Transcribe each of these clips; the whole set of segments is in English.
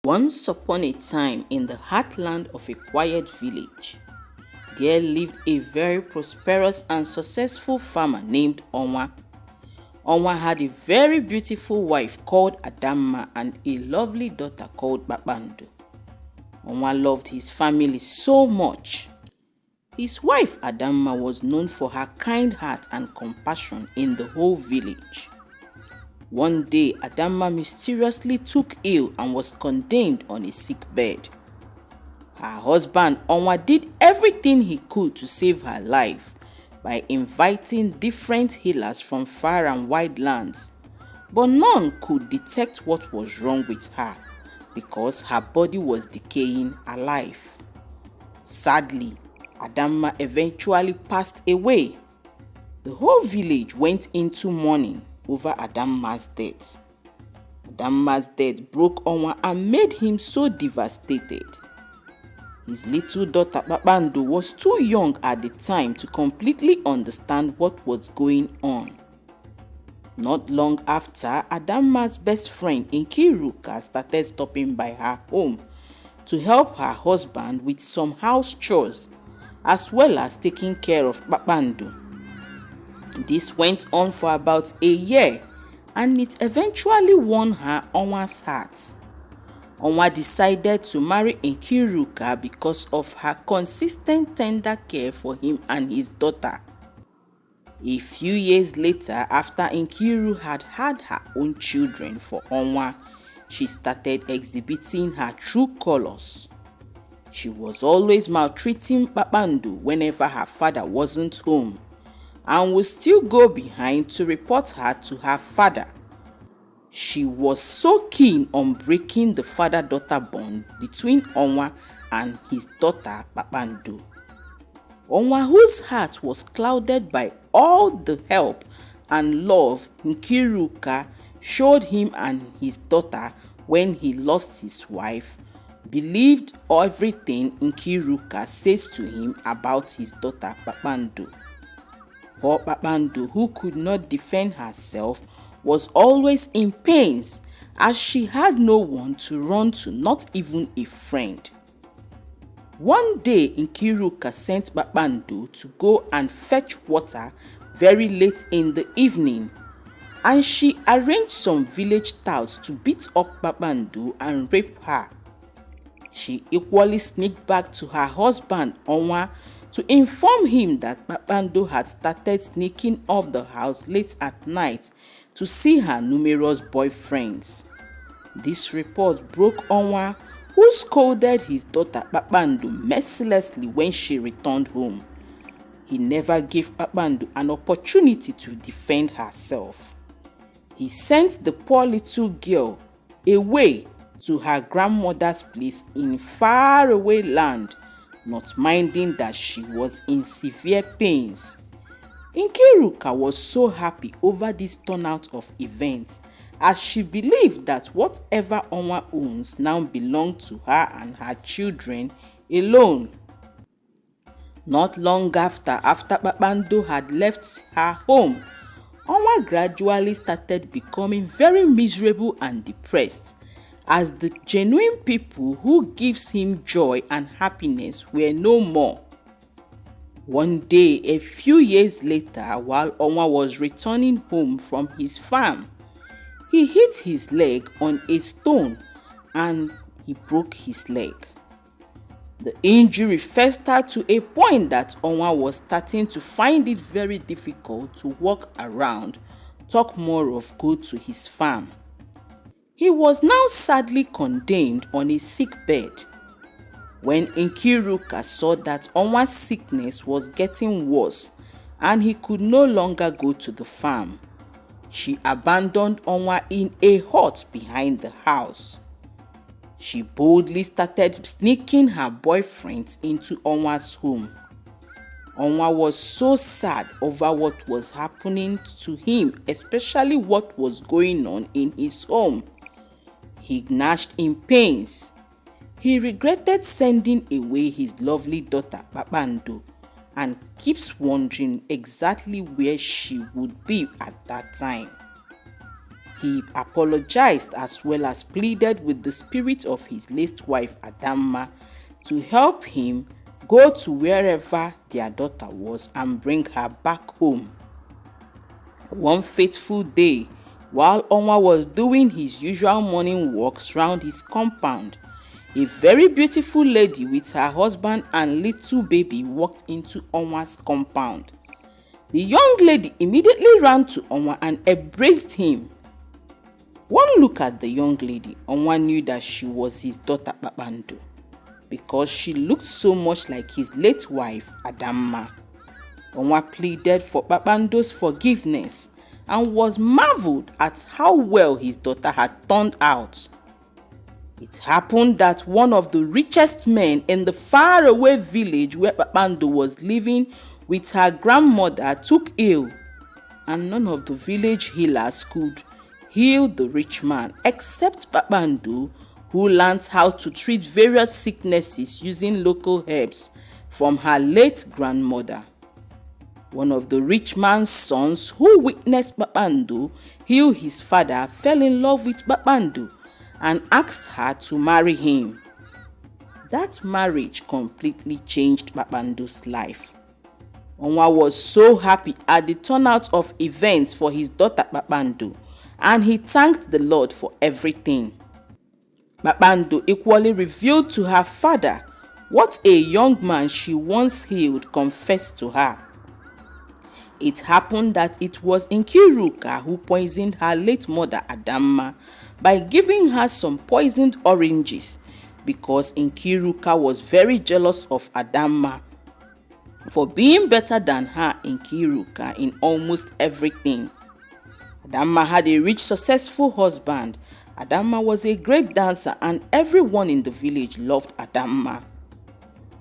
Once upon a time, in the heartland of a quiet village, there lived a very prosperous and successful farmer named Onwa. Onwa had a very beautiful wife called Adamma and a lovely daughter called Babando. Onwa loved his family so much. His wife Adamma was known for her kind heart and compassion in the whole village. One day, Adamma mysteriously took ill and was condemned on a sick bed. Her husband Onwa did everything he could to save her life by inviting different healers from far and wide lands, but none could detect what was wrong with her because her body was decaying alive. Sadly, Adamma eventually passed away. The whole village went into mourning over Adamma's death. Adamma's death broke Onwa and made him so devastated. His little daughter Babando was too young at the time to completely understand what was going on. Not long after, Adamma's best friend Nkiruka started stopping by her home to help her husband with some house chores as well as taking care of Babando. This went on for about a year and it eventually won her Onwa's heart. Onwa decided to marry Nkiruka because of her consistent tender care for him and his daughter. A few years later, after Nkiru had had her own children for Onwa, she started exhibiting her true colors. She was always maltreating Babando whenever her father wasn't home, and would still go behind to report her to her father. She was so keen on breaking the father-daughter bond between Onwa and his daughter Babando. Onwa, whose heart was clouded by all the help and love Nkiruka showed him and his daughter when he lost his wife, believed everything Nkiruka says to him about his daughter Babando. Poor Babando, who could not defend herself, was always in pains as she had no one to run to, not even a friend. One day, Nkiruka sent Babando to go and fetch water very late in the evening, and she arranged some village touts to beat up Babando and rape her. She equally sneaked back to her husband Onwa to inform him that Babando had started sneaking off the house late at night to see her numerous boyfriends. This report broke Onwa, who scolded his daughter Babando mercilessly when she returned home. He never gave Babando an opportunity to defend herself. He sent the poor little girl away to her grandmother's place in faraway land, not minding that she was in severe pains. Nkiruka was so happy over this turnout of events as she believed that whatever Onwa owns now belonged to her and her children alone. Not long after Babando had left her home, Onwa gradually started becoming very miserable and depressed, as the genuine people who gives him joy and happiness were no more. One day, a few years later, while Onwa was returning home from his farm, he hit his leg on a stone and he broke his leg. The injury festered to a point that Onwa was starting to find it very difficult to walk around, talk more of go to his farm. He was now sadly condemned on a sick bed. When Nkiruka saw that Onwa's sickness was getting worse and he could no longer go to the farm, she abandoned Onwa in a hut behind the house. She boldly started sneaking her boyfriends into Onwa's home. Onwa was so sad over what was happening to him, especially what was going on in his home. He gnashed in pains. He regretted sending away his lovely daughter Babando and keeps wondering exactly where she would be at that time. He apologized as well as pleaded with the spirit of his late wife Adamma to help him go to wherever their daughter was and bring her back home. One fateful day, while Onwa was doing his usual morning walks round his compound, a very beautiful lady with her husband and little baby walked into Onwa's compound. The young lady immediately ran to Onwa and embraced him. One look at the young lady, Onwa knew that she was his daughter Kpakpando, because she looked so much like his late wife Adamma. Onwa pleaded for Kpakpando's forgiveness and was marveled at how well his daughter had turned out. It happened that one of the richest men in the faraway village where Kpakpando was living with her grandmother took ill, and none of the village healers could heal the rich man except Kpakpando, who learned how to treat various sicknesses using local herbs from her late grandmother. One of the rich man's sons who witnessed Kpakpando heal his father fell in love with Kpakpando and asked her to marry him. That marriage completely changed Kpakpando's life. Onwa was so happy at the turnout of events for his daughter Kpakpando, and he thanked the Lord for everything. Kpakpando equally revealed to her father what a young man she once healed confessed to her. It happened that it was Nkiruka who poisoned her late mother Adamma by giving her some poisoned oranges, because Nkiruka was very jealous of Adamma for being better than her Nkiruka in almost everything. Adamma had a rich, successful husband. Adamma was a great dancer and everyone in the village loved Adamma.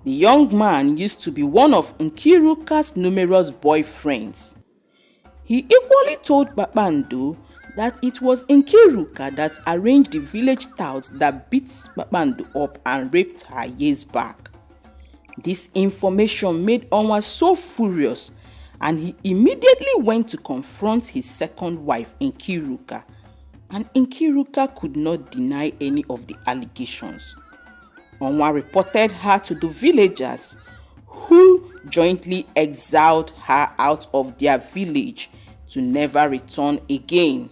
The young man used to be one of Nkiruka's numerous boyfriends. He equally told Kpakpando that it was Nkiruka that arranged the village touts that beat Kpakpando up and raped her years back. This information made Onwa so furious, and he immediately went to confront his second wife Nkiruka, and Nkiruka could not deny any of the allegations. Onwa reported her to the villagers, who jointly exiled her out of their village to never return again.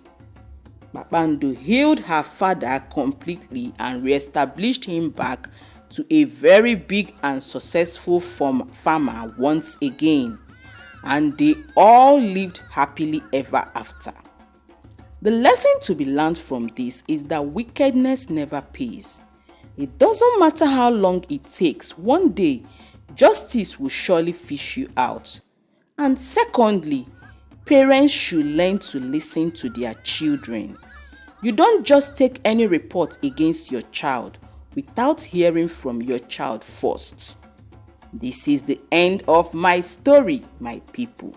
Kpakpando healed her father completely and re-established him back to a very big and successful farmer once again, and they all lived happily ever after. The lesson to be learned from this is that wickedness never pays. It doesn't matter how long it takes, one day justice will surely fish you out. And secondly, parents should learn to listen to their children. You don't just take any report against your child without hearing from your child first. This is the end of my story, my people.